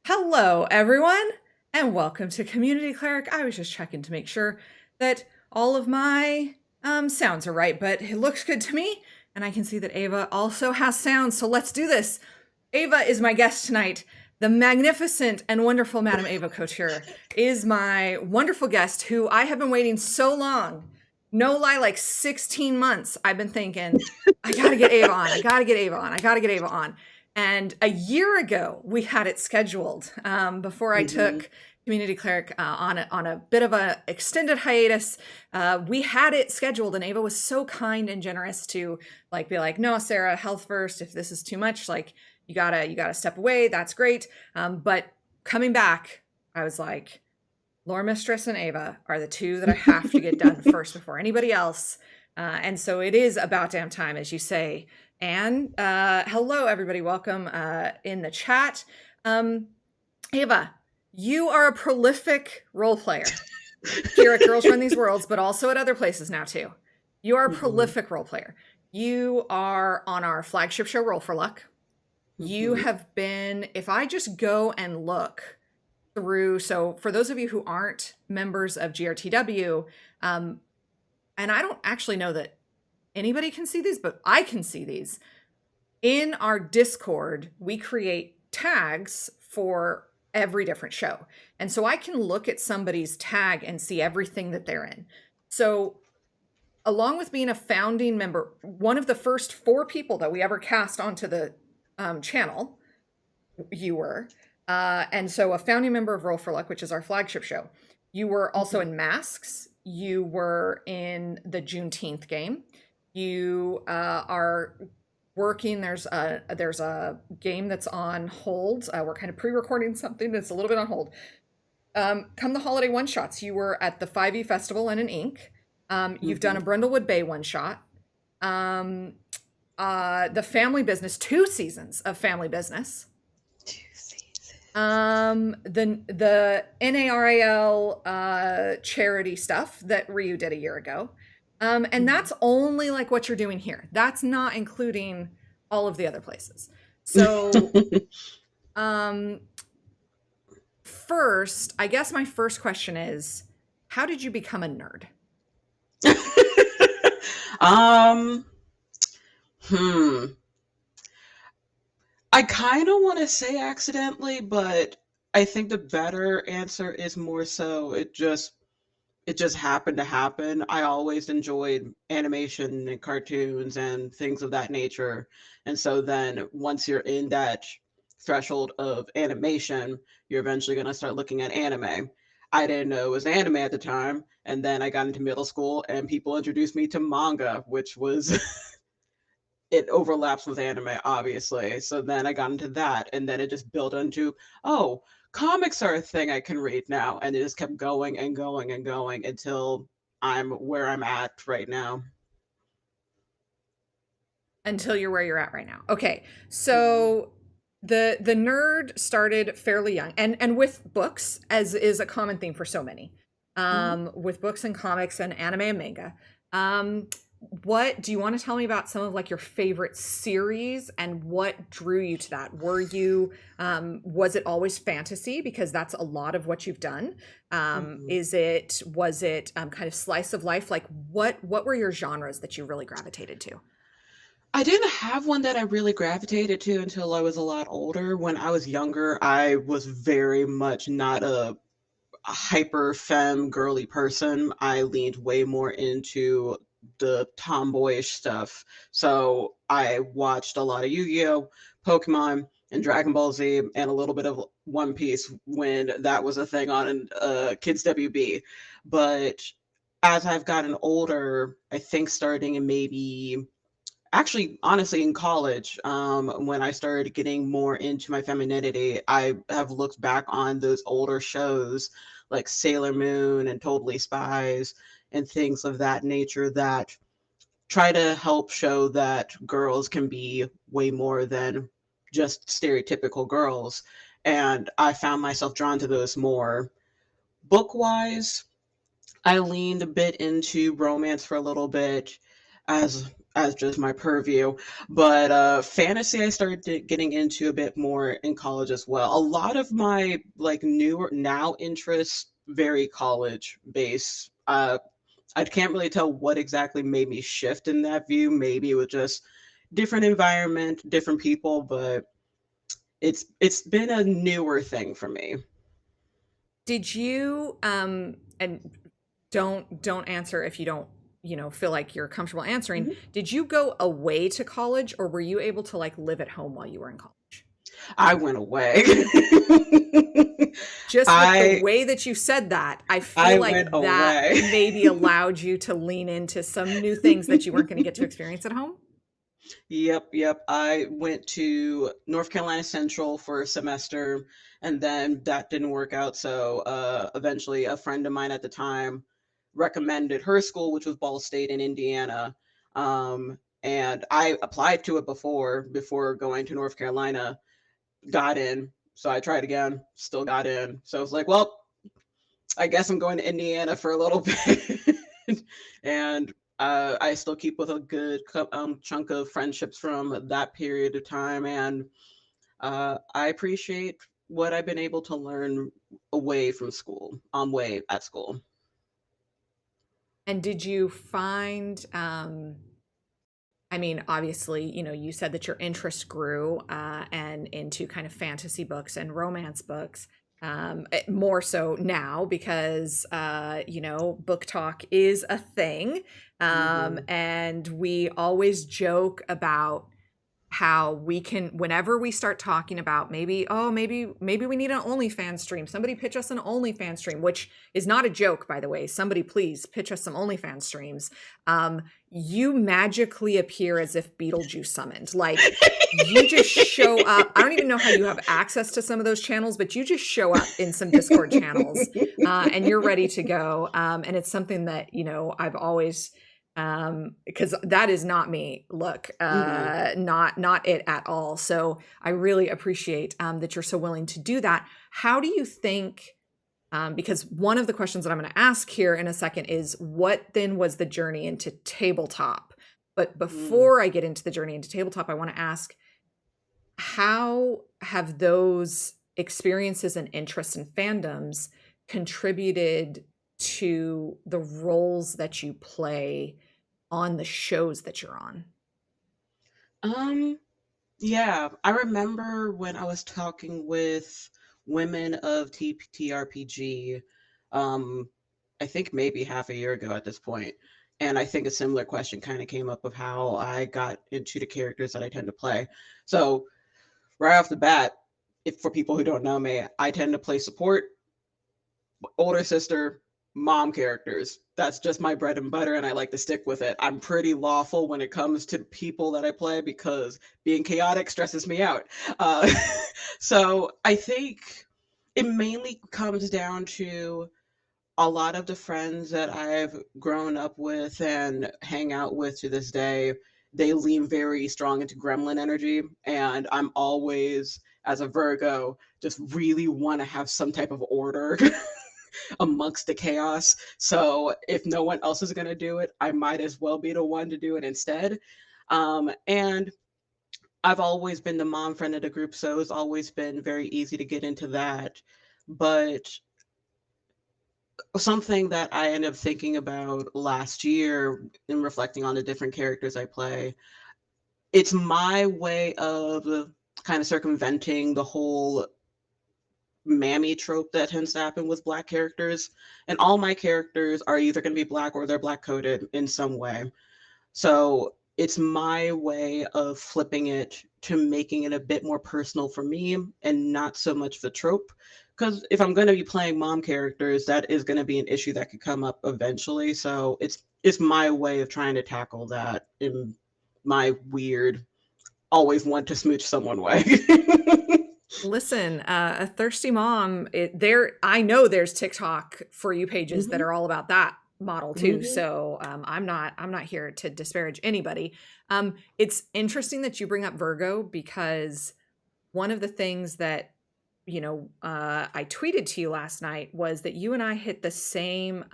Hello, everyone, and welcome to Community Cleric. I was just checking to make sure that all of my sounds are right, but it looks good to me, and I can see that Ava also has sounds, so let's do this. Ava is my guest tonight. The magnificent and wonderful MadamAvaCouture is my wonderful guest who I have been waiting so long. No lie, like 16 months, I've been thinking, I gotta get Ava on, I gotta get Ava on, I gotta get Ava on. And a year ago, we had it scheduled before I took Community Cleric on a bit of an extended hiatus. We had it scheduled, and Ava was so kind and generous to be like, no, Sarah, health first. If this is too much, you gotta step away. That's great. But coming back, I was like, Lore Mistress and Ava are the two that I have to get done first before anybody else. And so it is about damn time, as you say. And hello, everybody. Welcome in the chat. Ava, you are a prolific role player here at Girls Run These Worlds, but also at other places now, too. You are a prolific role player. You are on our flagship show, Roll for Luck. You have been, if I just go and look through, so for those of you who aren't members of GRTW, and I don't actually know that anybody can see these, but I can see these. In our Discord, we create tags for every different show. And so I can look at somebody's tag and see everything that they're in. So along with being a founding member, one of the first 4 people that we ever cast onto the channel, you were. And so a founding member of Roll for Luck, which is our flagship show. You were also in Masks. You were in the Juneteenth game. You are working. There's a game that's on hold. We're kind of pre-recording something that's a little bit on hold. Come the holiday one-shots. You were at the 5e Festival and an Ink. You've done a Brindlewood Bay one-shot. The Family Business, 2 seasons of Family Business. 2 seasons. The NARAL charity stuff that Ryu did a year ago. And that's only what you're doing here. That's not including all of the other places. So, first, I guess my first question is, how did you become a nerd? I kind of want to say accidentally, but I think the better answer is more so it just happened to happen. I always enjoyed animation and cartoons and things of that nature. And so then once you're in that threshold of animation, you're eventually going to start looking at anime. I didn't know it was anime at the time. And then I got into middle school and people introduced me to manga, which was, it overlaps with anime, obviously. So then I got into that, and then it just built into, oh, comics are a thing I can read now. And it just kept going and going and going until I'm where I'm at right now. Until you're where you're at right now. Okay. So the nerd started fairly young, and with books, as is a common theme for so many, with books and comics and anime and manga. What do you want to tell me about some of your favorite series and what drew you to that? Were you, was it always fantasy? Because that's a lot of what you've done. Was it kind of slice of life? What were your genres that you really gravitated to? I didn't have one that I really gravitated to until I was a lot older. When I was younger, I was very much not hyper femme girly person. I leaned way more into the tomboyish stuff. So I watched a lot of Yu-Gi-Oh, Pokemon, and Dragon Ball Z, and a little bit of One Piece when that was a thing on Kids WB. But as I've gotten older, I think starting in maybe actually honestly in college, when I started getting more into my femininity, I have looked back on those older shows like Sailor Moon and Totally Spies and things of that nature that try to help show that girls can be way more than just stereotypical girls. And I found myself drawn to those more. Book wise, I leaned a bit into romance for a little bit as just my purview, but fantasy I started getting into a bit more in college as well. A lot of my like newer now interests very college based. I can't really tell what exactly made me shift in that view. Maybe it was just different environment, different people, but it's been a newer thing for me. Did you and don't answer if you don't, feel like you're comfortable answering. Mhm. Did you go away to college or were you able to like live at home while you were in college? I went away. Just with the I way that you said that, I feel I like went that away. maybe allowed you to lean into some new things that you weren't going to get to experience at home. Yep, yep. I went to North Carolina Central for a semester, and then that didn't work out. So eventually, a friend of mine at the time recommended her school, which was Ball State in Indiana. And I applied to it before going to North Carolina, got in. So I tried again, still got in. So I was like, well, I guess I'm going to Indiana for a little bit. And I still keep with a good chunk of friendships from that period of time. And I appreciate what I've been able to learn away from school, way at school. And did you find, I mean, obviously, you said that your interest grew and into kind of fantasy books and romance books. More so now because book talk is a thing, Hmm. and we always joke about how we can, whenever we start talking about maybe, oh, maybe we need an OnlyFans stream, somebody pitch us an OnlyFans stream, which is not a joke, by the way. Somebody please pitch us some OnlyFans streams. You magically appear as if Beetlejuice summoned. Like, you just show up. I don't even know how you have access to some of those channels, but you just show up in some Discord channels, and you're ready to go. And it's something that, I've always, because that is not me. Look, Hmm. not it at all. So I really appreciate that you're so willing to do that. How do you think, because one of the questions that I'm going to ask here in a second is what then was the journey into tabletop? But Hmm. before I get into the journey into tabletop, I want to ask, how have those experiences and interests and fandoms contributed to the roles that you play on the shows that you're on? Um, yeah, I remember when I was talking with women of TTRPG, um, I think maybe half a year ago at this point, and I think a similar question kind of came up of how I got into the characters that I tend to play. So right off the bat, if for people who don't know me, I tend to play support, older sister, mom characters. That's just my bread and butter, and I like to stick with it. I'm pretty lawful when it comes to people that I play because being chaotic stresses me out. Uh, so I think it mainly comes down to a lot of the friends that I've grown up with and hang out with to this day. They lean very strong into gremlin energy, and I'm always, as a Virgo, just really want to have some type of order amongst the chaos. So if no one else is going to do it, I might as well be the one to do it instead. And I've always been the mom friend of the group, so it's always been very easy to get into that. But something that I ended up thinking about last year in reflecting on the different characters I play, it's my way of kind of circumventing the whole mammy trope that tends to happen with Black characters. And all my characters are either going to be Black or they're Black coded in some way. So it's my way of flipping it to making it a bit more personal for me and not so much the trope. Because if I'm going to be playing mom characters, that is going to be an issue that could come up eventually. So it's my way of trying to tackle that in my weird, always want to smooch someone way. Listen, a thirsty mom, I know there's TikTok for you pages that Hmm. are all about that model too. Hmm. So I'm not here to disparage anybody. It's interesting that you bring up Virgo because one of the things that I tweeted to you last night was that you and I hit the same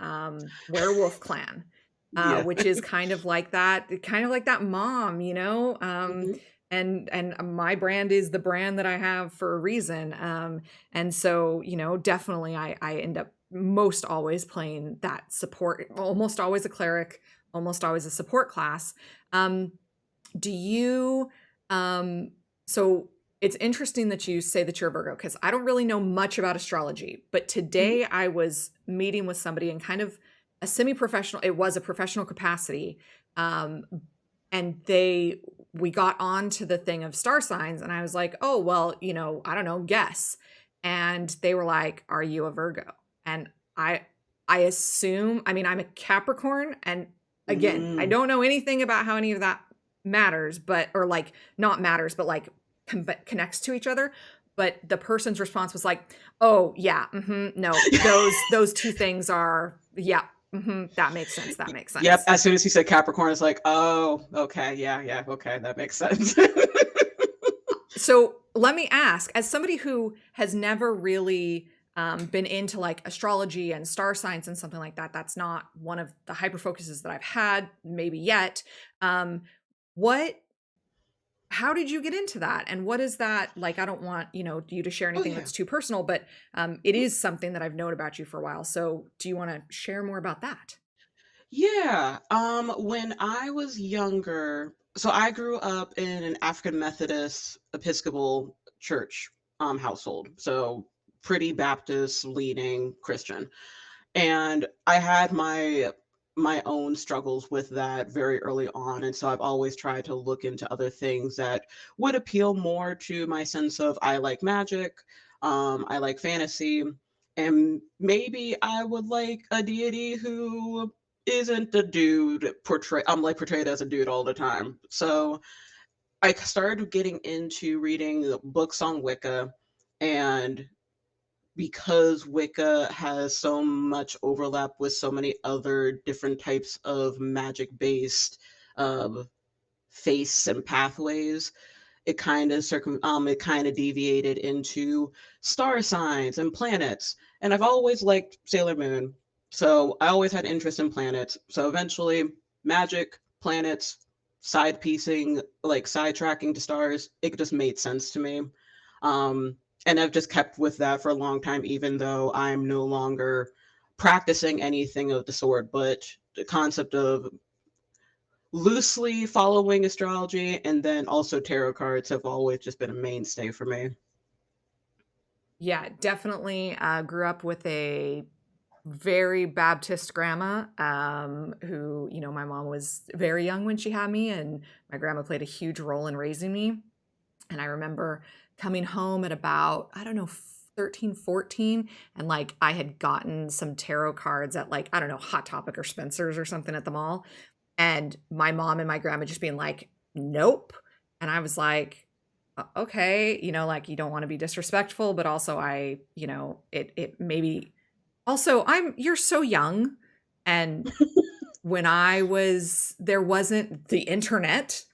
werewolf clan, Yeah. which is kind of like that mom, Hmm. and my brand is the brand that I have for a reason. And so, definitely I end up most always playing that support, almost always a cleric, almost always a support class. Um, do you so it's interesting that you say that you're a Virgo because I don't really know much about astrology, but Hmm. today I was meeting with somebody in kind of a semi-professional, it was a professional capacity. Um, and we got on to the thing of star signs, and I was like, oh, well, I don't know, guess. And they were like, are you a Virgo? And I I assume, I mean, I'm a Capricorn, and again, I Mm. don't know anything about how any of that matters, but or like not matters, but like connects to each other. But the person's response was like, "Oh yeah, no, those two things are yeah, that makes sense. That makes Yep. sense." As soon as he said Capricorn, it's like, oh, okay, yeah, yeah, okay, that makes sense. So let me ask, as somebody who has never really been into like astrology and star signs and something like that, that's not one of the hyper focuses that I've had, maybe yet. Um, what how did you get into that, and what is that like? I don't want you to share Oh anything yeah. that's too personal, but it Mhm. is something that I've known about you for a while. So do you want to share more about that? Yeah. When I was younger, so I grew up in an African Methodist Episcopal church household. So pretty Baptist leaning Christian. And I had my own struggles with that very early on, and so I've always tried to look into other things that would appeal more to my sense of I like magic, I like fantasy, and maybe I would like a deity who isn't a dude portray I'm like portrayed as a dude all the time. So I started getting into reading the books on Wicca, and because Wicca has so much overlap with so many other different types of magic based uh, faiths and pathways, it kind of deviated into star signs and planets. And I've always liked Sailor Moon, so I always had interest in planets. So eventually, magic, planets, side piecing, like sidetracking to stars, it just made sense to me. And I've just kept with that for a long time, even though I'm no longer practicing anything of the sort. But the concept of loosely following astrology and then also tarot cards have always just been a mainstay for me. Yeah, definitely grew up with a very Baptist grandma, who, my mom was very young when she had me, and my grandma played a huge role in raising me. And I remember coming home at about, I don't know, 13, 14, and like I had gotten some tarot cards at like, I don't know, Hot Topic or Spencer's or something at the mall. And my mom and my grandma just being like, nope. And I was like, Okay, like you don't want to be disrespectful, but also it maybe also you're so young. And when I was there wasn't the internet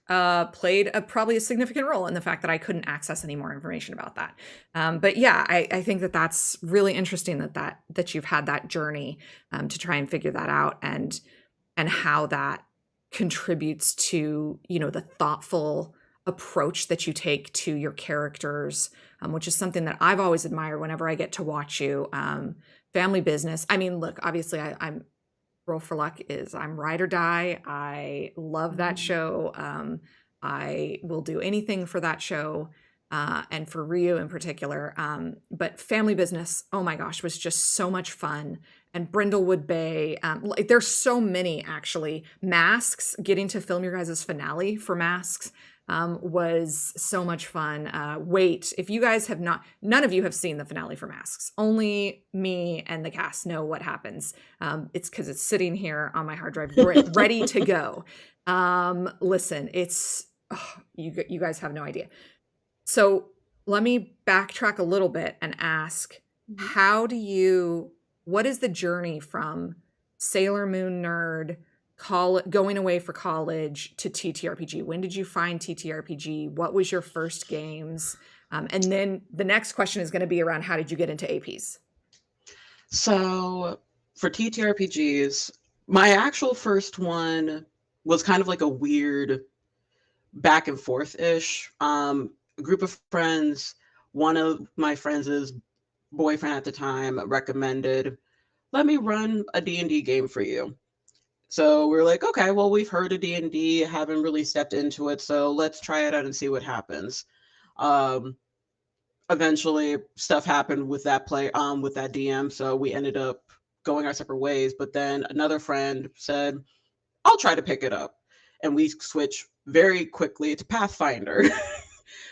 played probably a significant role in the fact that I couldn't access any more information about that. But yeah, I think that that's really interesting that you've had that journey to try and figure that out, and how that contributes to the thoughtful approach that you take to your characters, which is something that I've always admired whenever I get to watch you. Family business, I mean, look, obviously I'm Roll for Luck is I'm ride or die. I love that Mhm. show. I will do anything for that show. and for Ryu in particular. But Family Business, oh my gosh, was just so much fun. And Brindlewood Bay, like there's so many actually. Masks, getting to film your guys' finale for Masks was so much fun. Wait, if you guys have not, none of you have seen the finale for Masks. Only me and the cast know what happens. It's because it's sitting here on my hard drive, ready to go. Listen, it's, oh, you guys have no idea. So let me backtrack a little bit and ask, Mhm. what is the journey from Sailor Moon nerd, going away for college to TTRPG? When did you find TTRPG? What was your first games? And then the next question is going to be around how did you get into APs? So for TTRPGs, my actual first one was kind of like a weird back and forth ish. A group of friends, one of my friends' boyfriend at the time recommended, let me run a D&D game for you. So we're like, okay, well, we've heard of D&D, haven't really stepped into it, so let's try it out and see what happens. Um, Eventually stuff happened with that with that DM, so we ended up going our separate ways. But then another friend said, I'll try to pick it up. And we switch very quickly to Pathfinder.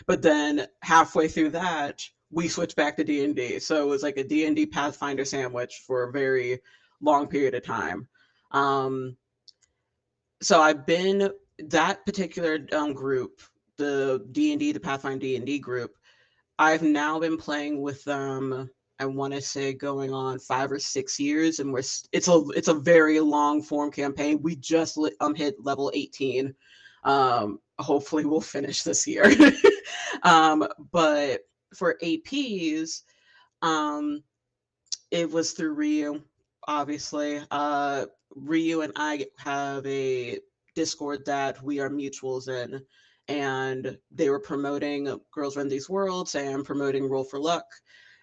But then halfway through that, we switched back to D&D. So it was like a D&D Pathfinder sandwich for a very long period of time. Um, so I've been that particular group, the D&D, the Pathfinder D&D group, I've now been playing with them. I want to say going on 5 or 6 years, and it's a very long form campaign. We just hit level 18. Hopefully, we'll finish this year. But for APs, um, it was through Ryu, obviously. Ryu and I have a Discord that we are mutuals in, and they were promoting Girls Run These Worlds and promoting Roll for Luck.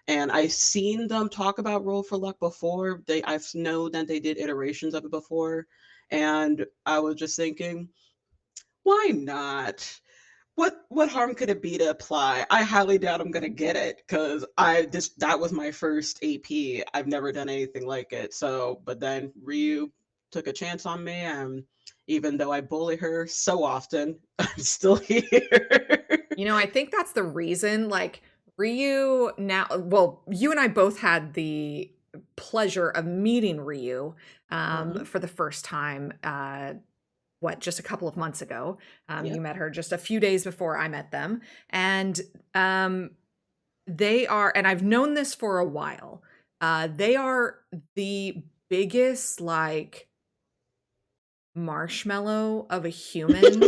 And I've seen them talk about Roll for Luck before. I've known that they did iterations of it before, and I was just thinking, why not? What harm could it be to apply? I highly doubt I'm gonna get it because that was my first AP. I've never done anything like it. So, but then Ryu took a chance on me, and even though I bully her so often, I'm still here. I think that's the reason, like, Ryu now, well, you and I both had the pleasure of meeting Ryu Mhm. for the first time, just a couple of months ago. You Yep. met her just a few days before I met them. And um, they are, and I've known this for a while, they are the biggest, like, marshmallow of a human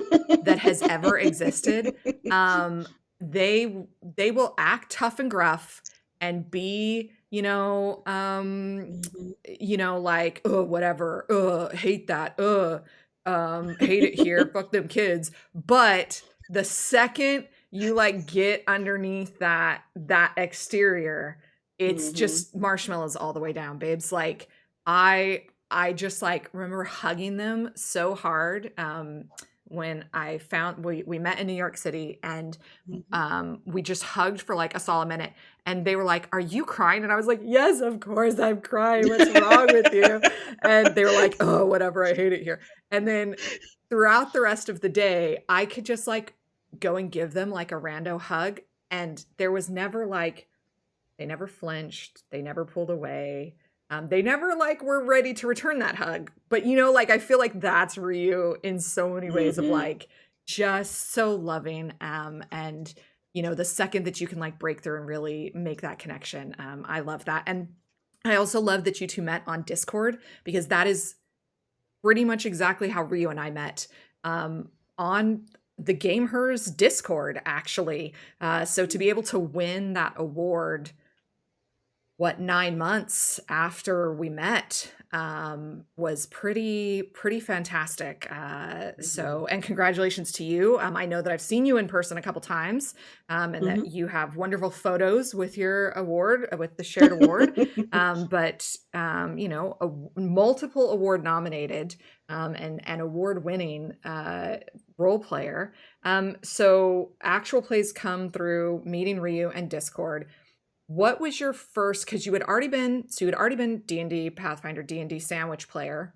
that has ever existed. Um, they will act tough and gruff and be, Mhm. like, oh, whatever, hate that, hate it here, fuck them kids. But the second you like get underneath that exterior, it's Mhm. just marshmallows all the way down, babes. Like, I just like remember hugging them so hard when we met in New York City, and Mhm. we just hugged for like a solid minute, and they were like, "Are you crying?" And I was like, "Yes, of course I'm crying. What's wrong with you?" And they were like, "Oh, whatever. I hate it here." And then throughout the rest of the day, I could just like go and give them like a rando hug, and there was never like they never flinched. They never pulled away. They never like were ready to return that hug. But like I feel like that's Ryu in so many ways of Mhm. like just so loving. And the second that you can like break through and really make that connection, I love that. And I also love that you two met on Discord because that is pretty much exactly how Ryu and I met on the Game Hers Discord, actually. So to be able to win that award what, 9 months after we met, was pretty fantastic. Hmm. And congratulations to you. I know that I've seen you in person a couple times, and that Hmm. you have wonderful photos with your award, with the shared award. Multiple award nominated, and award winning role player. So actual plays come through meeting Ryu and Discord. What was your first, because you had already been D&D Pathfinder, D&D sandwich player.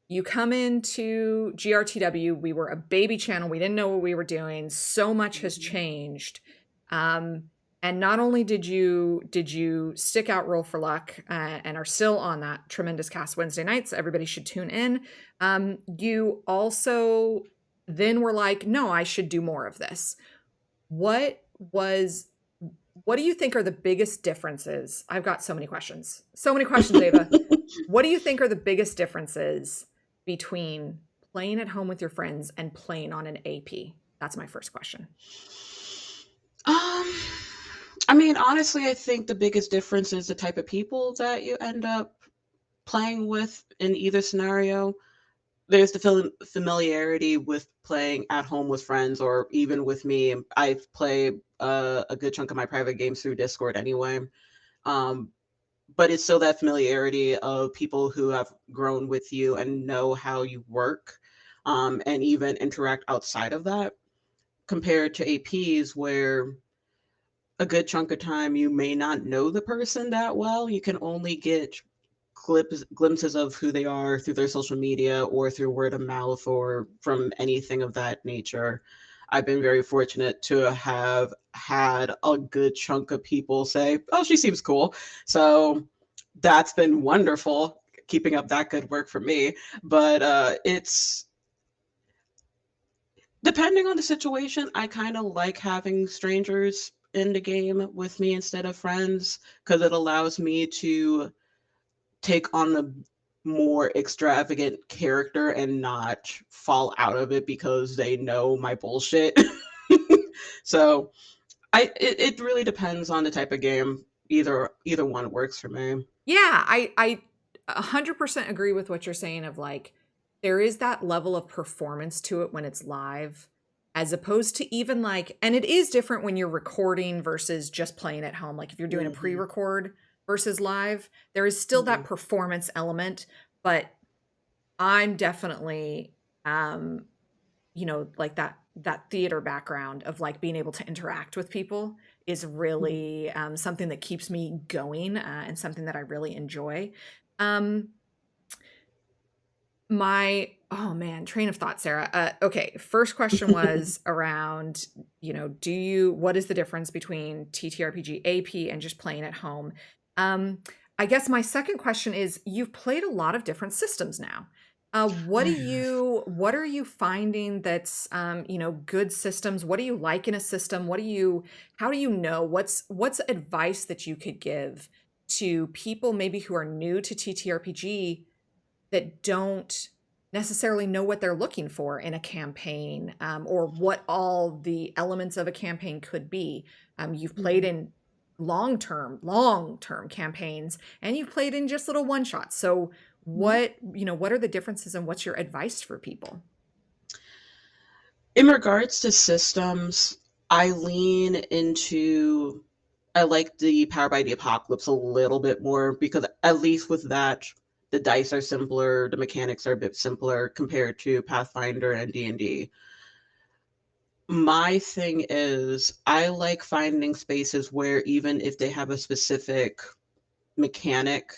You come into GRTW, we were a baby channel, we didn't know what we were doing. So much has Hmm. changed. Um, and not only did you stick out Roll for Luck, and are still on that tremendous cast Wednesday nights, everybody should tune in. You also then were like, no, I should do more of this. What was what do you think are the biggest differences? I've got so many questions. So many questions, Ava. What do you think are the biggest differences between playing at home with your friends and playing on an AP? That's my first question. Um, I mean, honestly, I think the biggest difference is the type of people that you end up playing with in either scenario. There's the familiarity with playing at home with friends, or even with me. I play a good chunk of my private games through Discord anyway. Um, but it's still that familiarity of people who have grown with you and know how you work, and even interact outside of that, compared to APs where a good chunk of time you may not know the person that well. You can only get glimpses of who they are through their social media or through word of mouth or from anything of that nature. I've been very fortunate to have had a good chunk of people say, "Oh, she seems cool." So that's been wonderful, keeping up that good work for me. But it's depending on the situation. I kind of like having strangers in the game with me instead of friends, because it allows me to take on a more extravagant character and not fall out of it because they know my bullshit. So it really depends on the type of game. Either one works for me. Yeah, I 100% agree with what you're saying of like there is that level of performance to it when it's live, as opposed to even like, and it is different when you're recording versus just playing at home. Like if you're doing a Hmm. pre-record versus live, there is still that Hmm. performance element, but I'm definitely um like that theater background of like being able to interact with people is really something that keeps me going, and something that I really enjoy. Um, my oh man, train of thought, Sarah. Okay, first question was around, do you what is the difference between TTRPG AP and just playing at home? Um, I guess my second question is, you've played a lot of different systems now. I have. What are you finding that's good systems? What do you like in a system? How do you know what's advice that you could give to people maybe who are new to TTRPG that don't necessarily know what they're looking for in a campaign, or what all the elements of a campaign could be. You've played Mhm. in long term campaigns, and you've played in just little one shots. So Mhm. what are the differences, and what's your advice for people? In regards to systems, I lean into I like the Power by the Apocalypse a little bit more, because at least with that, the dice are simpler, the mechanics are a bit simpler compared to Pathfinder and D&D. My thing is, I like finding spaces where even if they have a specific mechanic,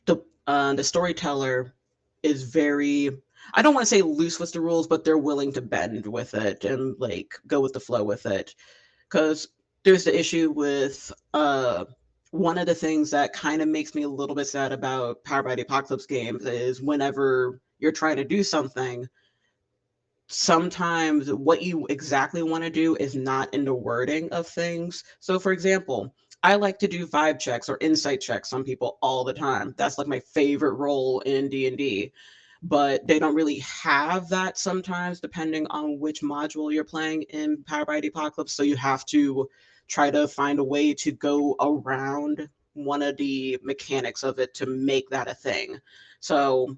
the storyteller is very, I don't want to say loose with the rules, but they're willing to bend with it and like go with the flow with it. Because there's the issue with one of the things that kind of makes me a little bit sad about Power by the Apocalypse games is whenever you're trying to do something, sometimes what you exactly want to do is not in the wording of things. So, for example, I like to do vibe checks or insight checks on people all the time. That's like my favorite role in D&D. But they don't really have that sometimes, depending on which module you're playing in Power by the Apocalypse. So you have to try to find a way to go around one of the mechanics of it to make that a thing. So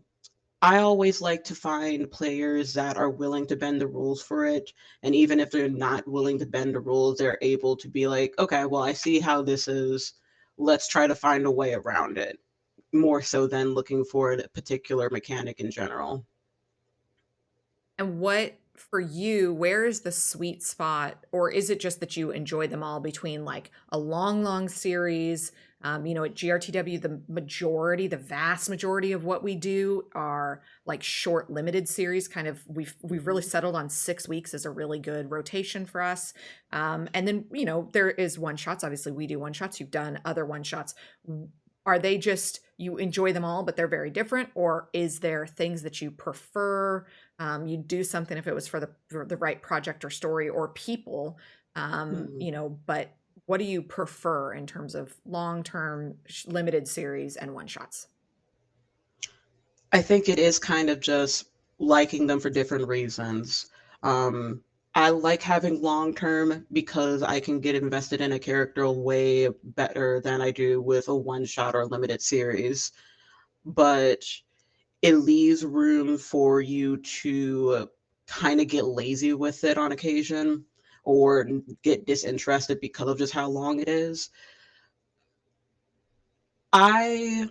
I always like to find players that are willing to bend the rules for it. And even if they're not willing to bend the rules, they're able to be like, okay, well, I see how this is. Let's try to find a way around it, more so than looking for a particular mechanic in general. And what for you, where is the sweet spot, or is it just that you enjoy them all between like a long, long series? At GRTW, the vast majority of what we do are like short, limited series. Kind of, we've really settled on 6 weeks as a really good rotation for us. And then there is one shots. Obviously, we do one shots. You've done other one shots. Are they just you enjoy them all, but they're very different, or is there things that you prefer? You'd do something if it was for the right project or story or people, Hmm. but what do you prefer in terms of long-term limited series and one shots? I think it is kind of just liking them for different reasons. Um, I like having long term because I can get invested in a character way better than I do with a one shot or limited series. But it leaves room for you to kind of get lazy with it on occasion or get disinterested because of just how long it is. I,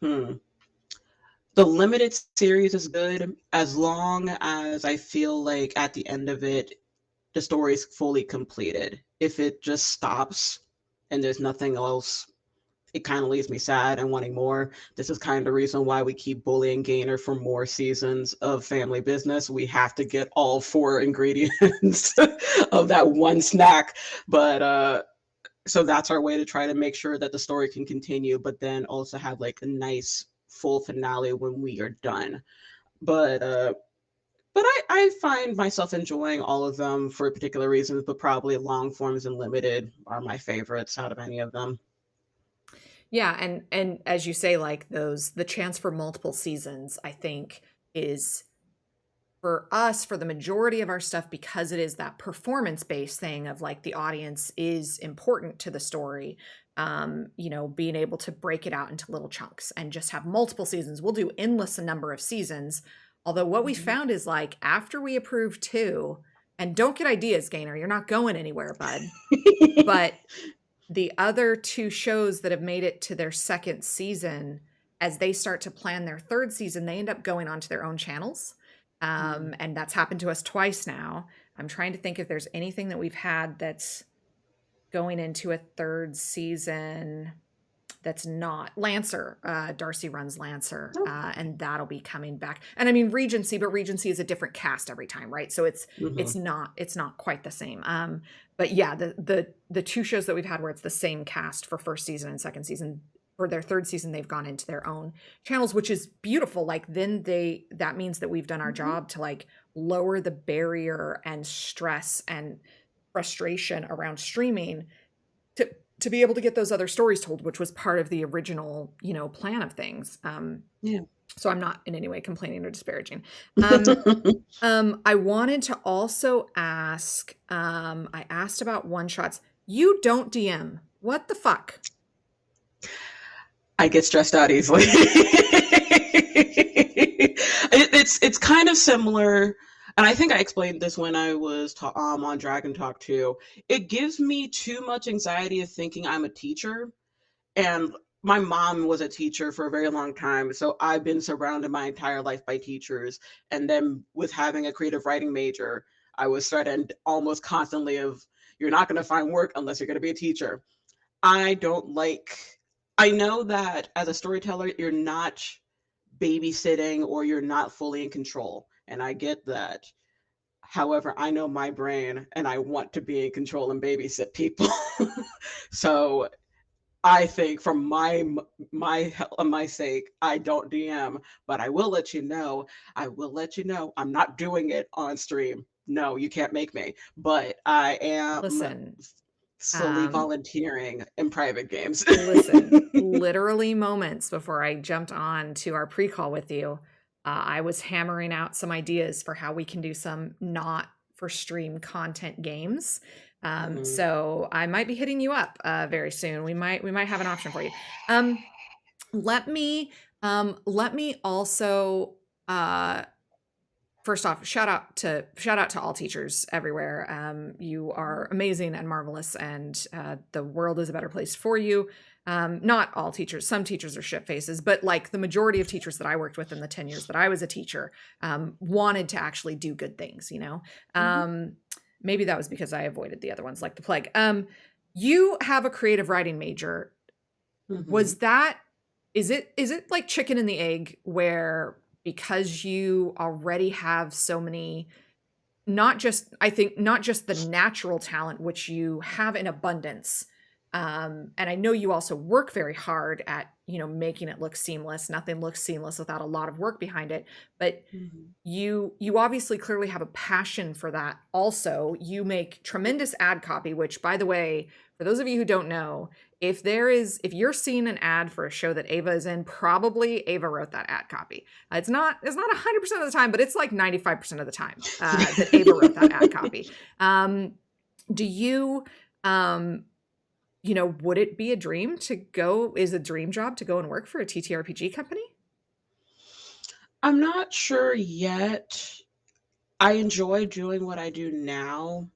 hmm, the limited series is good as long as I feel like at the end of it, the story is fully completed. If it just stops and there's nothing else, it kind of leaves me sad and wanting more. This is kind of the reason why we keep bullying Gainer for more seasons of Family Business. We have to get all four ingredients of that one snack. But so that's our way to try to make sure that the story can continue, but then also have like a nice full finale when we are done. But I find myself enjoying all of them for particular reasons, but probably long forms and limited are my favorites out of any of them. Yeah, and as you say, like the chance for multiple seasons, I think is for us, for the majority of our stuff, because it is that performance based thing of like the audience is important to the story. Being able to break it out into little chunks and just have multiple seasons. We'll do endless a number of seasons. Although what we Mhm. found is like after we approve two, and don't get ideas, Gainer, you're not going anywhere, bud. But the other two shows that have made it to their second season, as they start to plan their third season, they end up going onto their own channels. Mm. And that's happened to us twice now. I'm trying to think if there's anything that we've had that's going into a third season that's not Lancer. Darcy runs Lancer, and that'll be coming back. And I mean Regency, but Regency is a different cast every time, right? So Mhm. it's not quite the same. But yeah, the two shows that we've had where it's the same cast for first season and second season, for their third season they've gone into their own channels, which is beautiful. Like then that means that we've done our Mhm. job to like lower the barrier and stress and frustration around streaming to to be able to get those other stories told, which was part of the original, plan of things. Yeah. So I'm not in any way complaining or disparaging. I wanted to also ask. I asked about one shots. You don't DM. What the fuck? I get stressed out easily. It's kind of similar, and I think I explained this when I was on Dragon Talk too. It gives me too much anxiety of thinking I'm a teacher, and my mom was a teacher for a very long time, so I've been surrounded my entire life by teachers. And then with having a creative writing major, I was threatened almost constantly of you're not going to find work unless you're going to be a teacher. I don't like, I know that as a storyteller, you're not babysitting or you're not fully in control. And I get that. However, I know my brain and I want to be in control and babysit people. So I think for my sake, I don't DM, but I will let you know. I will let you know. I'm not doing it on stream. No, you can't make me. But I am Listen, slowly um, volunteering in private games. listen. Literally moments before I jumped on to our pre-call with you, I was hammering out some ideas for how we can do some not for stream content games. Mhm. So I might be hitting you up very soon. We might have an option for you. Um, let me also uh, first off, shout out to all teachers everywhere. You are amazing and marvelous, and the world is a better place for you. Not all teachers; some teachers are shit faces, but like the majority of teachers that I worked with in the 10 years that I was a teacher wanted to actually do good things. Mhm. Maybe that was because I avoided the other ones like the plague. You have a creative writing major. Was Mhm. that is it like chicken and the egg where because you already have so many, not just, I think, not just the natural talent which you have in abundance, and I know you also work very hard at making it look seamless. Nothing looks seamless without a lot of work behind it, but Mhm. you obviously clearly have a passion for that. Also, you make tremendous ad copy, which, by the way, for those of you who don't know, if you're seeing an ad for a show that Ava is in, probably Ava wrote that ad copy. It's not 100% of the time, but it's like 95% of the time that Ava wrote that ad copy. Do you um would it be a dream to go is a dream job to go and work for a TTRPG company? I'm not sure yet. I enjoy doing what I do now,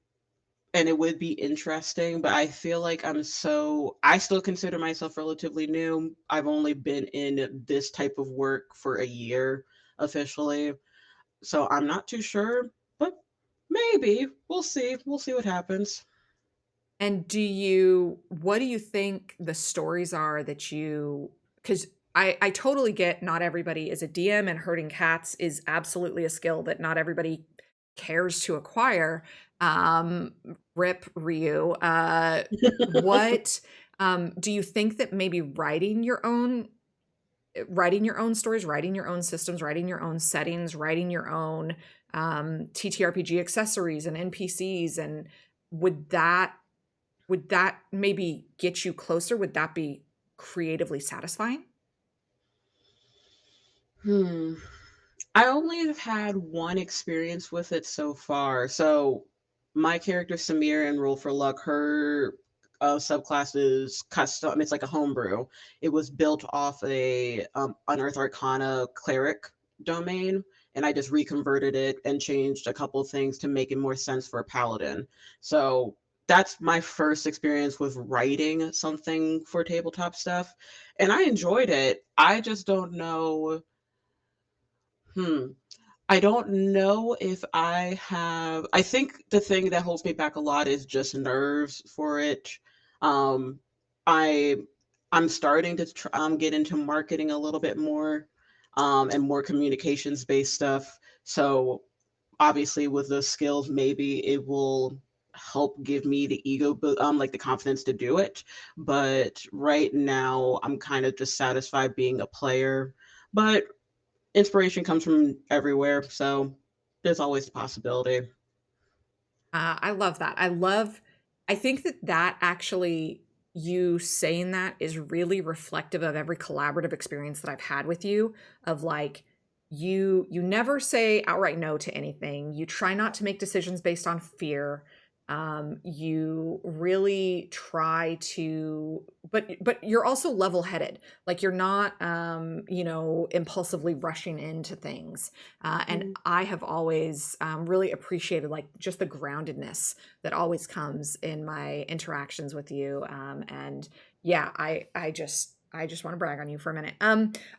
and it would be interesting, but I feel like I still consider myself relatively new. I've only been in this type of work for a year officially, so I'm not too sure, but maybe. We'll see. We'll see what happens. And what do you think the stories are that because I totally get not everybody is a DM, and herding cats is absolutely a skill that not everybody cares to acquire. Um, Rip Ryu. What do you think that maybe writing your own stories, writing your own systems, writing your own settings, writing your own TTRPG accessories and NPCs, and would that would that maybe get you closer? Would that be creatively satisfying? Hmm. I only have had one experience with it so far. So my character Samir in Roll for Luck, her subclass is custom. It's like a homebrew. It was built off a Unearthed Arcana Cleric domain, and I just reconverted it and changed a couple of things to make it more sense for a paladin. So that's my first experience with writing something for tabletop stuff, and I enjoyed it. I just don't know. Hmm. I don't know if I have. I think the thing that holds me back a lot is just nerves for it. Um, I I'm starting to get into marketing a little bit more, and more communications based stuff. So obviously, with those skills, maybe it will help give me the like the confidence to do it. But right now, I'm kind of just satisfied being a player. But inspiration comes from everywhere, so there's always the possibility. I love that. I think that actually, you saying that is really reflective of every collaborative experience that I've had with you, of like, you never say outright no to anything. You try not to make decisions based on fear. You really try to, but you're also level-headed. Like, you're not impulsively rushing into things. And Mhm. I have always really appreciated like just the groundedness that always comes in my interactions with you. And yeah, I just want to brag on you for a minute.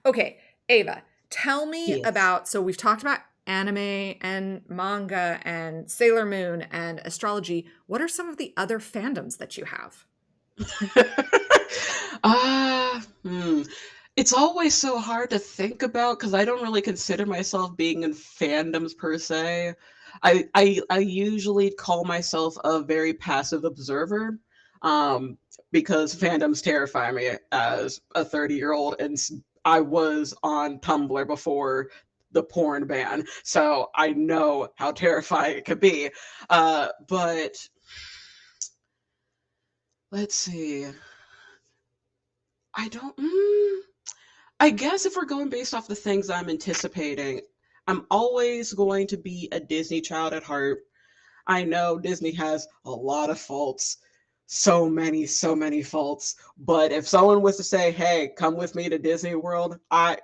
Okay, Ava, tell me Yes. about. So we've talked about anime and manga and Sailor Moon and astrology. What are some of the other fandoms that you have? Hmm. It's always so hard to think about because I don't really consider myself being in fandoms per se. I usually call myself a very passive observer, um, because fandoms terrify me as a 30-year-old, and I was on Tumblr before the porn ban, so I know how terrifying it could be. But let's see. I don't. I guess if we're going based off the things I'm anticipating, I'm always going to be a Disney child at heart. I know Disney has a lot of faults. So many faults. But if someone was to say, "Hey, come with me to Disney World," I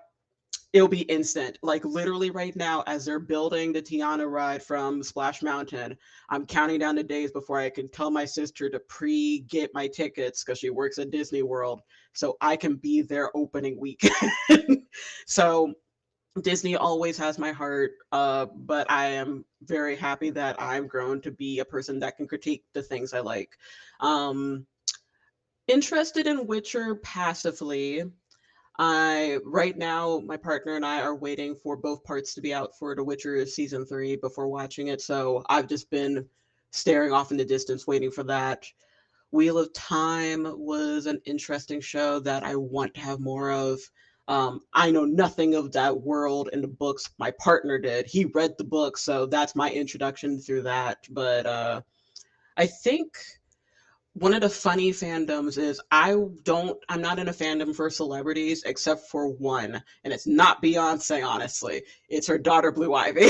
it'll be instant. Like literally right now, as they're building the Tiana ride from Splash Mountain, I'm counting down the days before I can tell my sister to pre-get my tickets because she works at Disney World, so I can be there opening weekend. So Disney always has my heart, but I am very happy that I'm grown to be a person that can critique the things I like. Um, Interested in Witcher passively. I right now my partner and I are waiting for both parts to be out for The Witcher season 3 before watching it, so I've just been staring off in the distance waiting for that. Wheel of Time was an interesting show that I want to have more of. I know nothing of that world in the books. My partner did. He read the book, so that's my introduction through that. But I think one of the funny fandoms is I'm not in a fandom for celebrities except for one, and it's not Beyonce, honestly. It's her daughter Blue Ivy.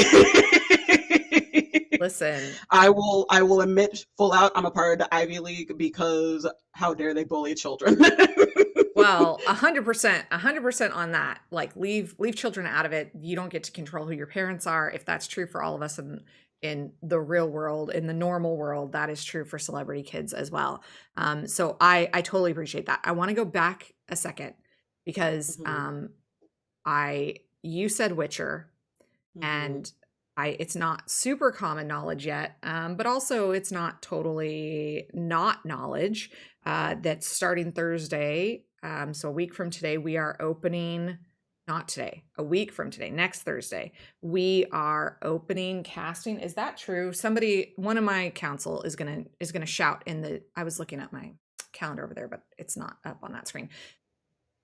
Listen, I will admit full out I'm a part of the Ivy League because how dare they bully children. well, 100%, 100% on that. Like leave children out of it. You don't get to control who your parents are. If that's true for all of us in the real world, in the normal world, that is true for celebrity kids as well. So I totally appreciate that. I want to go back a second because Mhm, I you said Witcher, mhm, and it's not super common knowledge yet, but also it's not totally not knowledge that starting Thursday, so a week from today, we are opening. Not today, a week from today, next Thursday, we are opening casting. Is that true? Somebody, one of my council is gonna shout in the. I was looking at my calendar over there, but it's not up on that screen.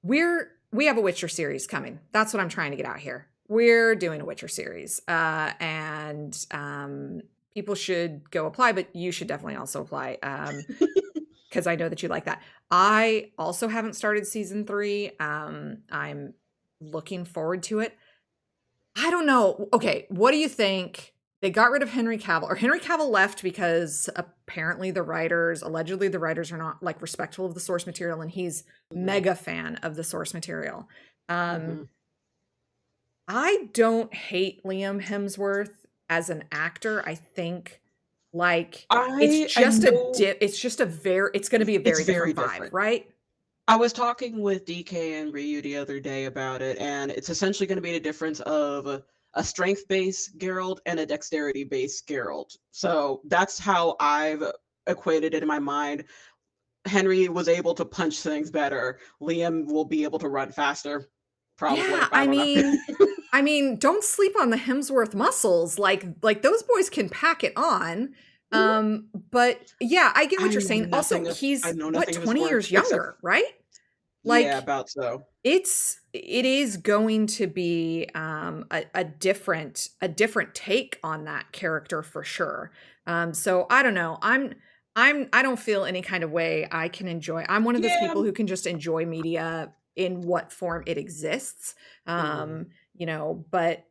We have a Witcher series coming. That's what I'm trying to get out here. We're doing a Witcher series, and people should go apply, but you should definitely also apply because I know that you like that. I also haven't started season 3. I'm looking forward to it. I don't know. Okay, what do you think? They got rid of Henry Cavill, or Henry Cavill left because apparently allegedly the writers are not like respectful of the source material, and he's mhm, mega fan of the source material. Um, mhm. I don't hate Liam Hemsworth as an actor. I think like I know it's going to be a it's very very different vibe, different. right? I was talking with DK and Ryu the other day about it, and it's essentially going to be the difference of a strength-based Geralt and a dexterity-based Geralt. So that's how I've equated it in my mind. Henry was able to punch things better. Liam will be able to run faster, probably. Yeah, I don't know. I mean, don't sleep on the Hemsworth muscles. Like those boys can pack it on. But yeah, I get what you're saying. Also, I he's know what, nothing of his 20 work years except younger, right? yeah, Like about so. it is going to be a different take on that character for sure. So I don't know. I don't feel any kind of way. I can enjoy. I'm one of those Yeah. people who can just enjoy media in what form it exists. Mhm. But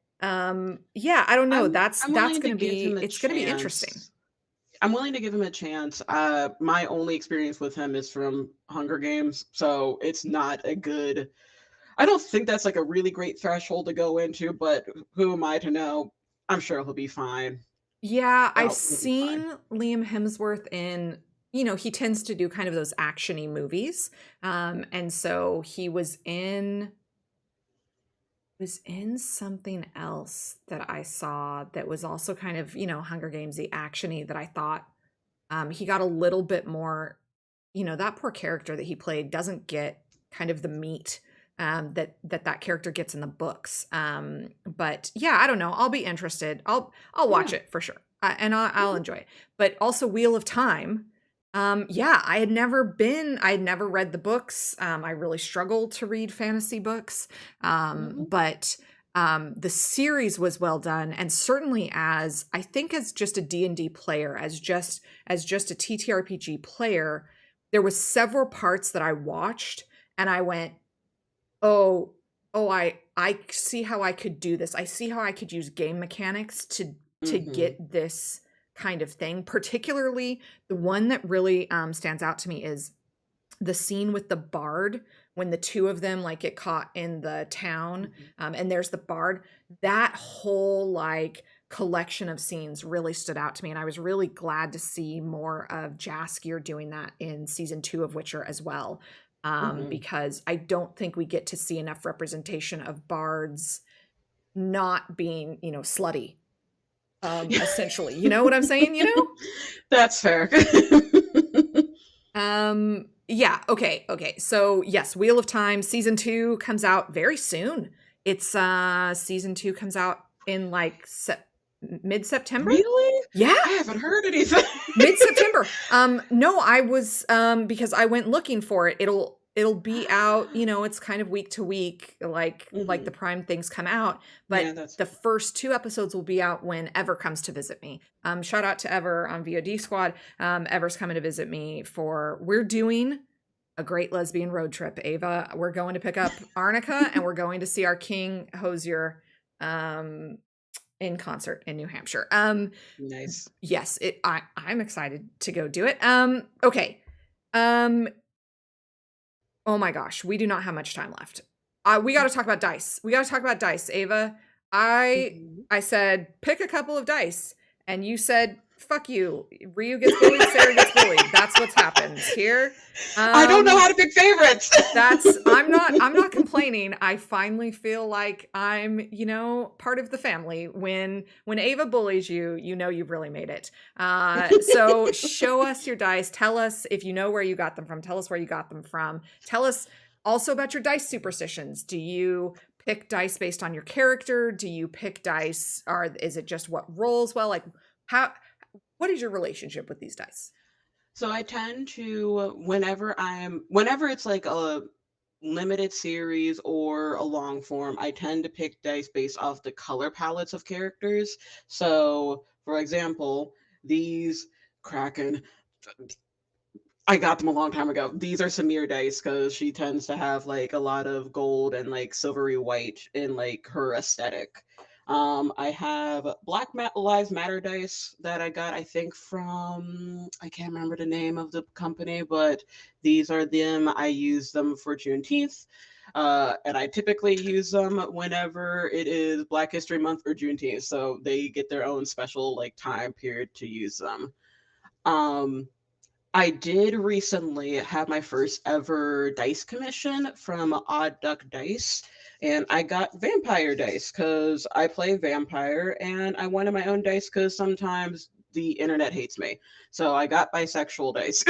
yeah, I don't know. I'm willing to give him a It's gonna be interesting. chance. I'm willing to give him a chance. My only experience with him is from Hunger Games, so it's not a good. I don't think that's like a really great threshold to go into, but who am I to know? I'm sure he'll be fine. Yeah, I've He'll be fine. seen Liam Hemsworth in, he tends to do kind of those actiony movies. And so he was in something else that I saw that was also kind of, Hunger Gamesy actiony that I thought he got a little bit more, that poor character that he played doesn't get kind of the meat that character gets in the books. But yeah, I don't know. I'll be interested. I'll watch Yeah. it for sure, and I'll Mhm. enjoy it. But also Wheel of Time. Yeah, I had never read the books. I really struggle to read fantasy books. Mhm. But the series was well done, and certainly as I think as just a D&D player, as just a TTRPG player, there was several parts that I watched and I went, "Oh, I see how I could do this. I see how I could use game mechanics to Mhm. get this kind of thing. Particularly, the one that really stands out to me is the scene with the bard when the two of them like get caught in the town, Mhm. and there's the bard. That whole like collection of scenes really stood out to me, and I was really glad to see more of Jaskier doing that in season 2 of Witcher as well, Mhm. because I don't think we get to see enough representation of bards not being, slutty, essentially. You know what I'm saying? That's fair. Yeah, okay. So yes, Wheel of Time season 2 comes out very soon. It's season 2 comes out in like mid-September? Really? Yeah, I haven't heard anything. mid-September. No, I was because I went looking for it. It'll be out, it's kind of week to week, like the Mhm. Prime things come out, Yeah, but that's the fair. first 2 episodes will be out when Ever comes to visit me. Shout out to Ever on VOD Squad. Ever's coming to visit me for we're doing a great lesbian road trip, Ava. We're going to pick up Arnica and we're going to see our King Hosier um in concert in New Hampshire. Nice. Yes, I'm excited to go do it. Okay. Um, oh my gosh, we do not have much time left. We got to talk about dice. We got to talk about dice, Ava. I Mhm. I said pick a couple of dice, and you said fuck you. Ryu gets bullied, Sarah gets bullied. That's what's happened here. I don't know Um, how to pick favorites. that's I'm not complaining. I finally feel like I'm, part of the family. When Ava bullies you, you've really made it. So show us your dice. Tell us if you know where you got them from. Tell us where you got them from. Tell us also about your dice superstitions. Do you pick dice based on your character? Do you pick dice, or is it just what rolls well? Like how what is your relationship with these dice? So I tend to whenever it's like a limited series or a long form, I tend to pick dice based off the color palettes of characters. So, for example, these Kraken, I got them a long time ago. These are Samir dice because she tends to have like a lot of gold and like silvery white in like her aesthetic. I have Lives Matter dice that I got, I think, from I can't remember the name of the company, but these are them. I use them for Juneteenth. And I typically use them whenever it is Black History Month or Juneteenth. So they get their own special like time period to use them. Um, I did recently have my first ever dice commission from Odd Duck Dice, and I got vampire dice because I play vampire and I wanted my own dice because sometimes the internet hates me. So I got bisexual dice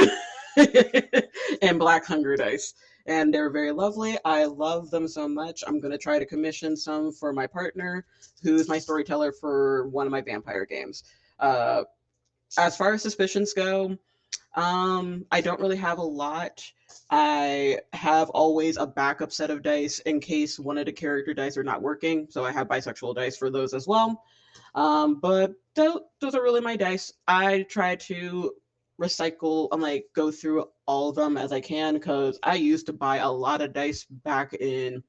and black hunger dice. And they're very lovely. I love them so much. I'm going to try to commission some for my partner, who's my storyteller for one of my vampire games. Uh, as far as suspicions go, I don't really have a lot. I have always a backup set of dice in case one of the character dice are not working, so I have bisexual dice for those as well. But those are really my dice. I try to recycle and like go through all of them as I can because I used to buy a lot of dice back in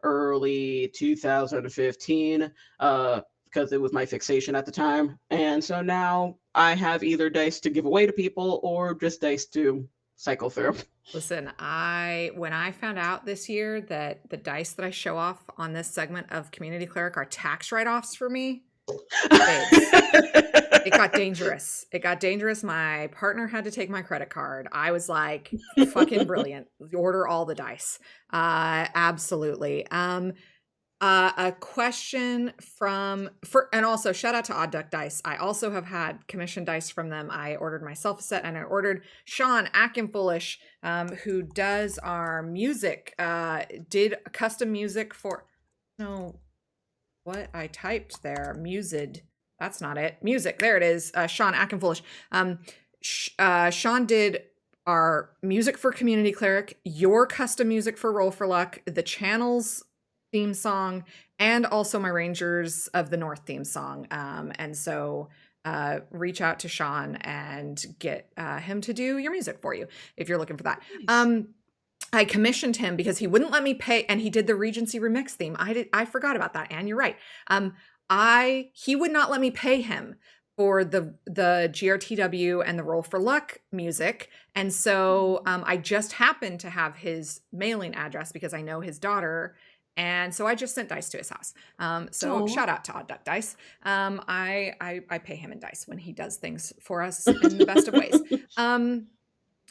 early 2015 because it was my fixation at the time. And so now I have either dice to give away to people or just dice to cycle through. Listen, I when I found out this year that the dice that I show off on this segment of Community Cleric are tax write-offs for me, babes, it got dangerous. It got dangerous. My partner had to take my credit card. I was like, fucking brilliant. Order all the dice. Absolutely. A question and also shout out to Odd Duck Dice. I also have had commission dice from them. I ordered myself a set, and I ordered Sean Akinfoolish, who does our music, did custom music for, no, what I typed there, mused. That's not it. Music. There it is. Sean Akinfoolish. Sean did our music for Community Cleric, your custom music for Roll for Luck, the channel's theme song, and also my Rangers of the North theme song. And so reach out to Sean and get him to do your music for you if you're looking for that. Nice. I commissioned him because he wouldn't let me pay, and he did the Regency remix theme. I forgot about that, Anne. You're right. He would not let me pay him, for the GRTW and the Roll for Luck music. And so I just happened to have his mailing address because I know his daughter. And so I just sent dice to his house. So Oh, shout out to Odd Duck Dice. I pay him in dice when he does things for us in the best of ways.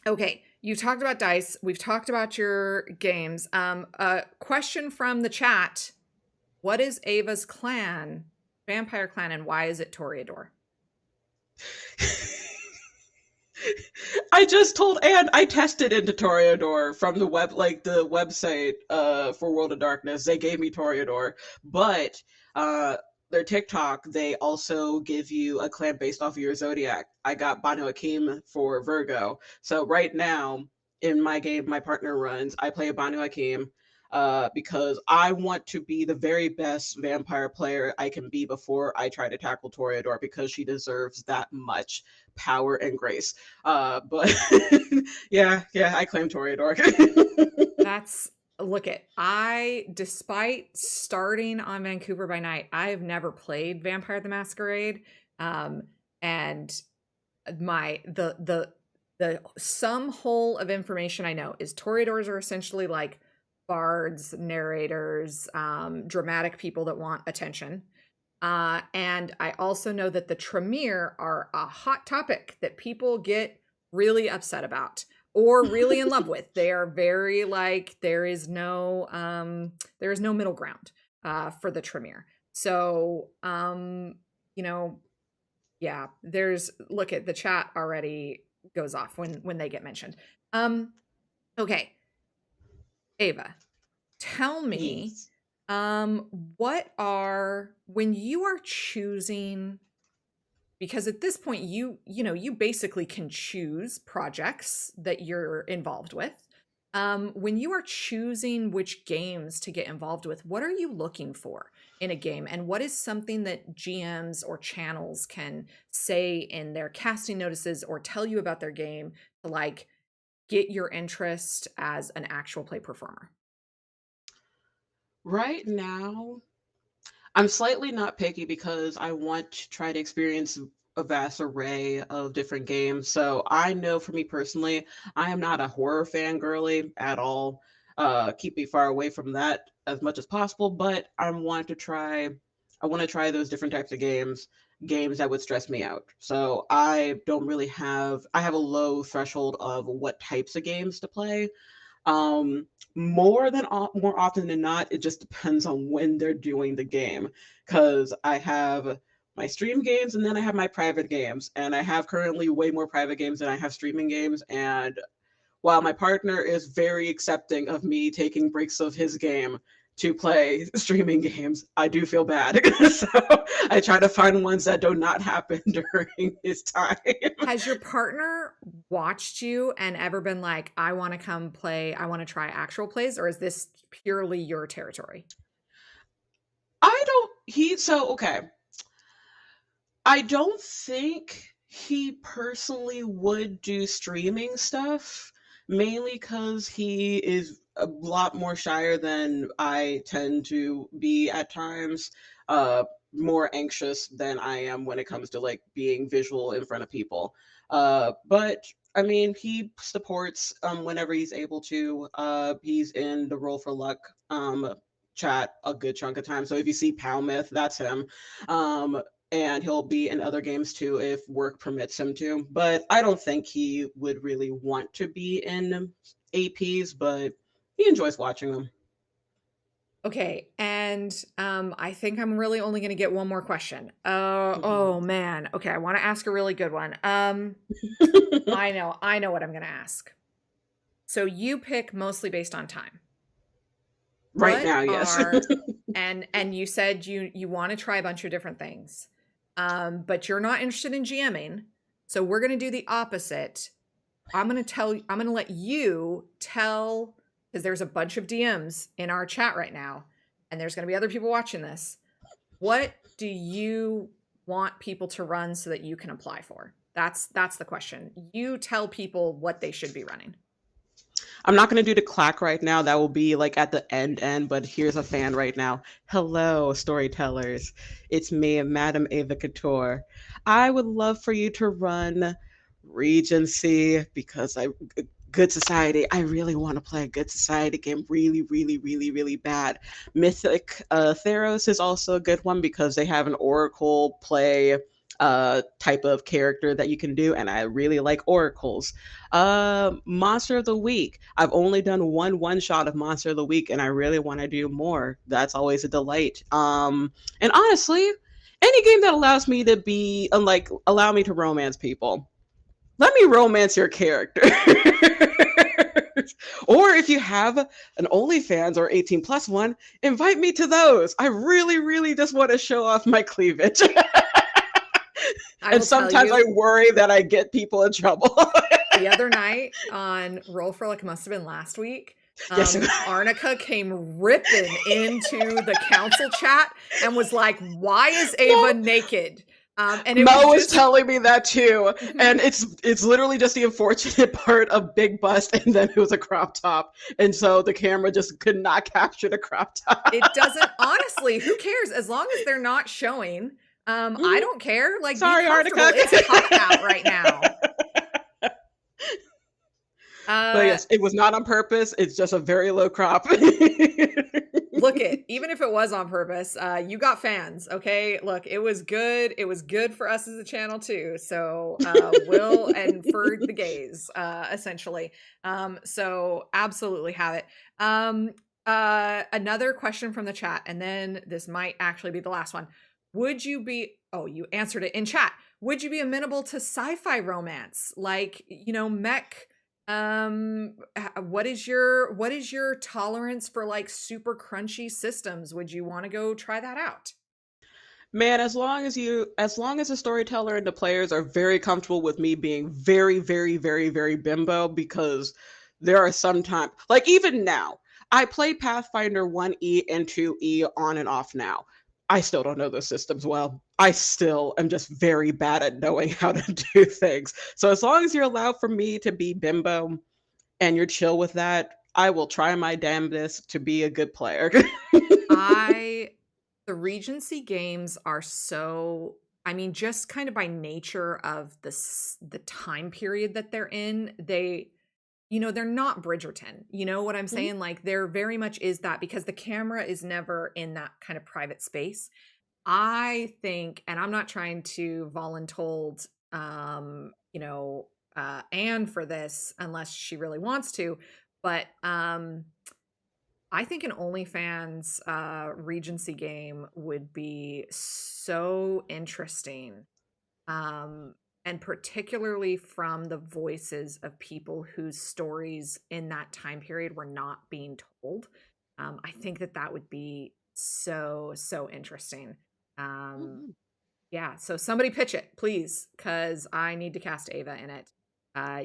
Okay, you talked about dice. We've talked about your games. A question from the chat: what is Ava's clan, vampire clan, and why is it Toreador? I just told Anne I tested into Toreador from the the website for World of Darkness. They gave me Toreador, but uh their TikTok, they also give you a clan based off of your zodiac. I got Banu Akim for Virgo. So right now in my game my partner runs, I play a Banu Akim because I want to be the very best vampire player I can be before I try to tackle Toreador because she deserves that much power and grace. But yeah, I claim Toreador. That's look at I despite starting on Vancouver by Night, I have never played Vampire the Masquerade. Um, and my the sum whole of information I know is Toreadors are essentially like bards, narrators, dramatic people that want attention. And I also know that the Tremere are a hot topic that people get really upset about or really in love with. They are very like there is no middle ground for the Tremere. So you know, yeah, there's look at the chat already goes off when they get mentioned. Um okay, Ava, tell me Yes. what are when you are choosing, because at this point you basically can choose projects that you're involved with. When you are choosing which games to get involved with, what are you looking for in a game, and what is something that GMs or channels can say in their casting notices or tell you about their game to like get your interest as an actual play performer? Right now, I'm slightly not picky because I want to try to experience a vast array of different games. So I know for me personally, I am not a horror fan girly at all. Keep me far away from that as much as possible, but I want to try those different types of games that would stress me out. So I don't really I have a low threshold of what types of games to play. Um, more often than not, it just depends on when they're doing the game. Because I have my stream games and then I have my private games, and I have currently way more private games than I have streaming games. And while my partner is very accepting of me taking breaks of his game to play streaming games, I do feel bad. So I try to find ones that do not happen during his time. Has your partner watched you and ever been like, I want to come play, I want to try actual plays, or is this purely your territory? I don't, he, so, okay. I don't think he personally would do streaming stuff, mainly because he is a lot more shyer than I tend to be at times, more anxious than I am when it comes to like being visual in front of people. But I mean, he supports whenever he's able to. He's in the Roll for Luck chat a good chunk of time. So if you see Palmith, that's him. And he'll be in other games too if work permits him to. But I don't think he would really want to be in APs, but he enjoys watching them. Okay, and I think I'm really only going to get one more question. Mhm. Oh man. Okay, I want to ask a really good one. I know what I'm going to ask. So you pick mostly based on time. Right What now, yes. are and you said you want to try a bunch of different things. But you're not interested in GMing. So we're going to do the opposite. I'm going to let you tell, because there's a bunch of DMs in our chat right now and there's going to be other people watching this. What do you want people to run so that you can apply for? That's the question. You tell people what they should be running. I'm not going to do the clack right now. That will be like at the end, but here's a fan right now. Hello, storytellers. It's me, MadamAvaCouture. I would love for you to run Regency because Good Society. I really want to play a Good Society game really, really, really, really bad. Mythic Theros is also a good one because they have an Oracle play type of character that you can do, and I really like oracles. Monster of the Week. I've only done one shot of Monster of the Week, and I really want to do more. That's always a delight. And honestly, any game that allows me to be like allow me to romance people. Let me romance your character. Or if you have an OnlyFans or 18 plus one, invite me to those. I really, really just want to show off my cleavage. I And will tell sometimes I you, worry that I get people in trouble. the other night on Roll for Luck, must have been last week, Yes. Arnica came ripping into the council chat and was like, "Why is Ava Mo, naked?" And it was Mo was just telling me that too, Mhm. and it's literally just the unfortunate part of big bust, and then it was a crop top, and so the camera just could not capture the crop top. It doesn't, honestly, who cares as long as they're not showing. I Mhm. don't care. Like, be Sorry, comfortable. Arnica. It's hot out right now. But Uh yes, it was not on purpose. It's just a very low crop. Look it, even if it was on purpose, you got fans, okay? Look, it was good. It was good for us as a channel too. So, will and for the gays, essentially. So absolutely have it. Another question from the chat, and then this might actually be the last one. Would you be, oh, you answered it in chat. Would you be amenable to sci-fi romance? Like, mech what is your tolerance for like super crunchy systems? Would you want to go try that out? Man, as long as the storyteller and the players are very comfortable with me being very, very, very, very bimbo, because there are some times, like even now, I play Pathfinder 1E and 2E on and off now. I still don't know those systems well. I still am just very bad at knowing how to do things. So as long as you're allowed for me to be bimbo and you're chill with that, I will try my damnedest to be a good player. I The Regency games are so, I mean, just kind of by nature of the time period that they're in, they're not Bridgerton. You know what I'm saying? Like, there very much is that because the camera is never in that kind of private space. I think, and I'm not trying to voluntold, Anne for this unless she really wants to, but I think an OnlyFans Regency game would be so interesting. Um, and particularly from the voices of people whose stories in that time period were not being told. I think that that would be so, so interesting. Um, yeah, so somebody pitch it, please, because I need to cast Ava in it.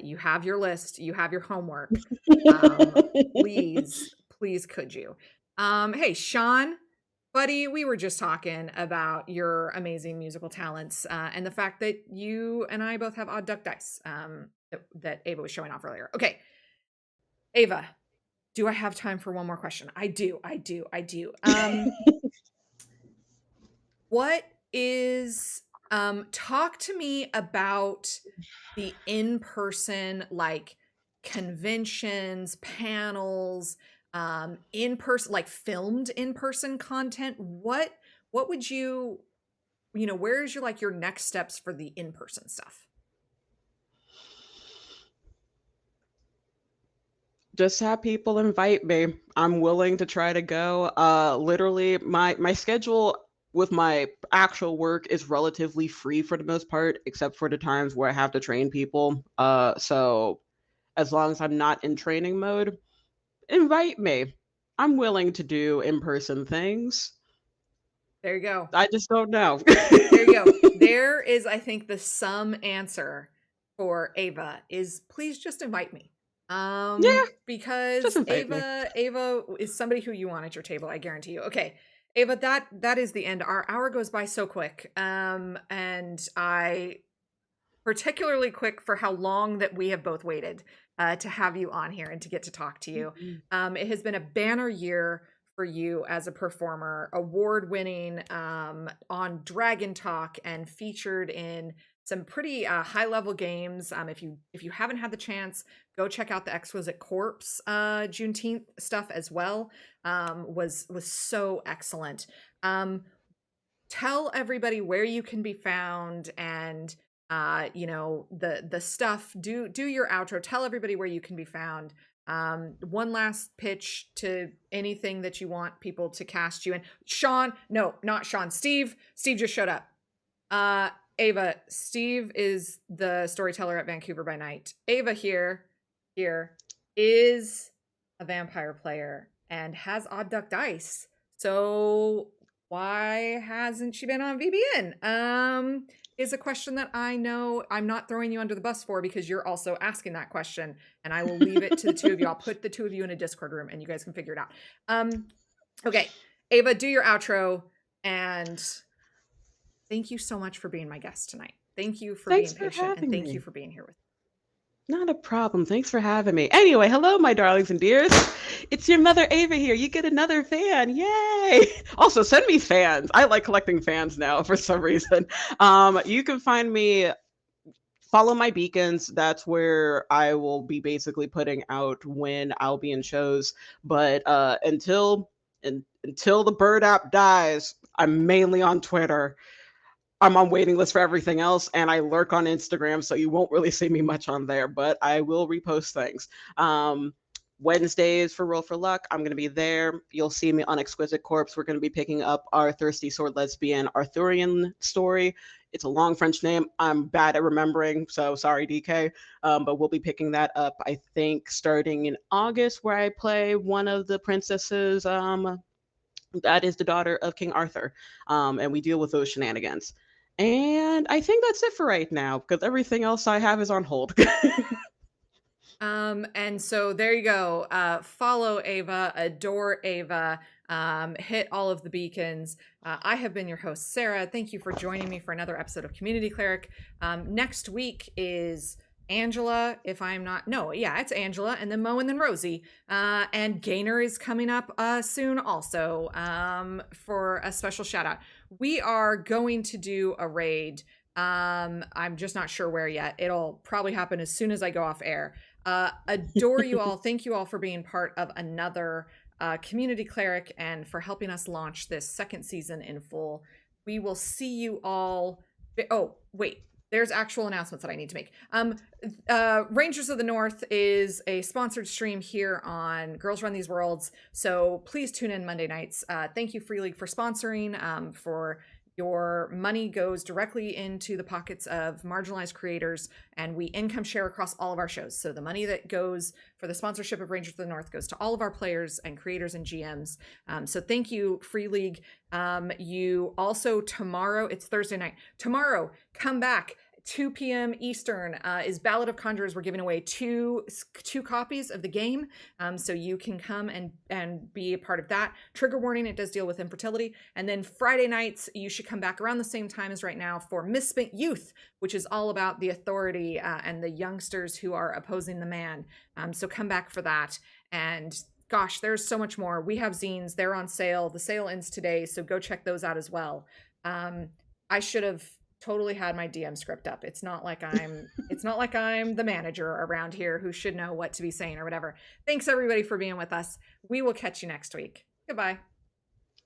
You have your list, you have your homework. Please, please, could you? Hey, Sean, buddy, we were just talking about your amazing musical talents and the fact that you and I both have odd duck dice that Ava was showing off earlier. Okay, Ava, do I have time for one more question? I do, I do, I do. What is talk to me about the in-person, like, conventions, panels, in-person, like filmed in-person content. What would where's your, like, your next steps for the in-person stuff? Just have people invite me. I'm willing to try to go. Literally, my schedule with my actual work is relatively free for the most part, except for the times where I have to train people. So as long as I'm not in training mode, invite me. I'm willing to do in-person things. There you go. I just don't know. There you go. There is, I think, the sum answer for Ava is please just invite me. Yeah, just Because invite me. Ava is somebody who you want at your table, I guarantee you. Okay. Ava, that is the end. Our hour goes by so quick. And I particularly quick for how long that we have both waited. to have you on here and to get to talk to you. Mhm. It has been a banner year for you as a performer, award-winning on Dragon Talk and featured in some pretty high-level games. If you haven't had the chance, go check out the Exquisite Corpse Juneteenth stuff as well. Was so excellent. Tell everybody where you can be found and the stuff. Do your outro. Tell everybody where you can be found. One last pitch to anything that you want people to cast you in. Sean, no, not Sean. Steve just showed up. uh Ava, Steve is the storyteller at Vancouver by Night. Ava here is a vampire player and has Odd Duck Dice. So why hasn't she been on VBN? Is a question that I know I'm not throwing you under the bus for, because you're also asking that question, and I will leave it to the two of you. I'll put the two of you in a Discord room and you guys can figure it out. Okay, Ava, do your outro, and thank you so much for being my guest tonight. Thank you for Thanks being for patient, and having thank you me. for being here with me. Not a problem. Thanks for having me. Anyway, hello, my darlings and dears. It's your mother Ava here. You get another fan. Yay! Also, send me fans. I like collecting fans now for some reason. You can find me, follow my beacons. That's where I will be basically putting out when I'll be in shows. But until the Bird app dies, I'm mainly on Twitter. I'm on waiting list for everything else, and I lurk on Instagram, so you won't really see me much on there, but I will repost things. Um, Wednesdays for Roll for Luck, I'm going to be there. You'll see me on Exquisite Corpse. We're going to be picking up our Thirsty Sword Lesbian Arthurian story. It's a long French name. I'm bad at remembering, so sorry, DK. But we'll be picking that up, I think, starting in August, where I play one of the princesses. That is the daughter of King Arthur, and we deal with those shenanigans. And I think that's it for right now, because everything else I have is on hold. And so there you go. Follow Ava, adore Ava, hit all of the beacons. I have been your host, Sarah. Thank you for joining me for another episode of Community Cleric. Next week is Angela, if I'm not, no, yeah, it's Angela, and then Mo, and then Rosie. And Gaynor is coming up soon also, for a special shout out. We are going to do a raid. I'm just not sure where yet. It'll probably happen as soon as I go off air. Adore you all. Thank you all for being part of another Community Cleric and for helping us launch this second season in full. We will see you all. Oh, wait. There's actual announcements that I need to make. Rangers of the North is a sponsored stream here on Girls Run These Worlds. So please tune in Monday nights. Thank you, Free League, for sponsoring, for your money goes directly into the pockets of marginalized creators, and we income share across all of our shows. So the money that goes for the sponsorship of Rangers of the North goes to all of our players and creators and GMs. So thank you, Free League. You also, tomorrow, it's Thursday night. Tomorrow, come back. 2 p.m. Eastern is Ballad of Conjurers. We're giving away two copies of the game, so you can come and be a part of that. Trigger warning, it does deal with infertility. And then Friday nights, you should come back around the same time as right now for Misspent Youth, which is all about the authority and the youngsters who are opposing the man. So come back for that. And gosh, there's so much more. We have zines, they're on sale. The sale ends today, so go check those out as well. I should have totally had my DM script up. It's not like I'm the manager around here who should know what to be saying or whatever. Thanks everybody for being with us. We will catch you next week. Goodbye.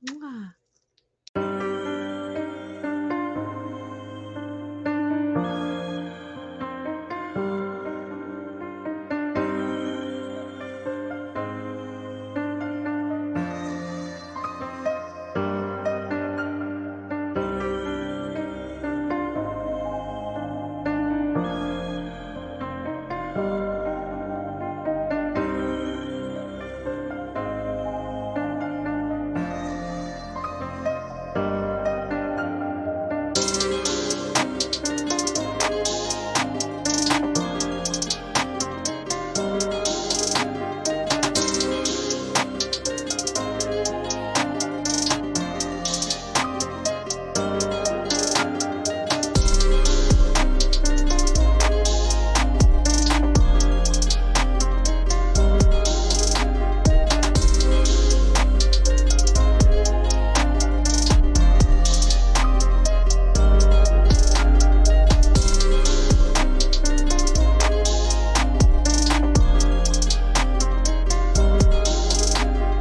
Mwah.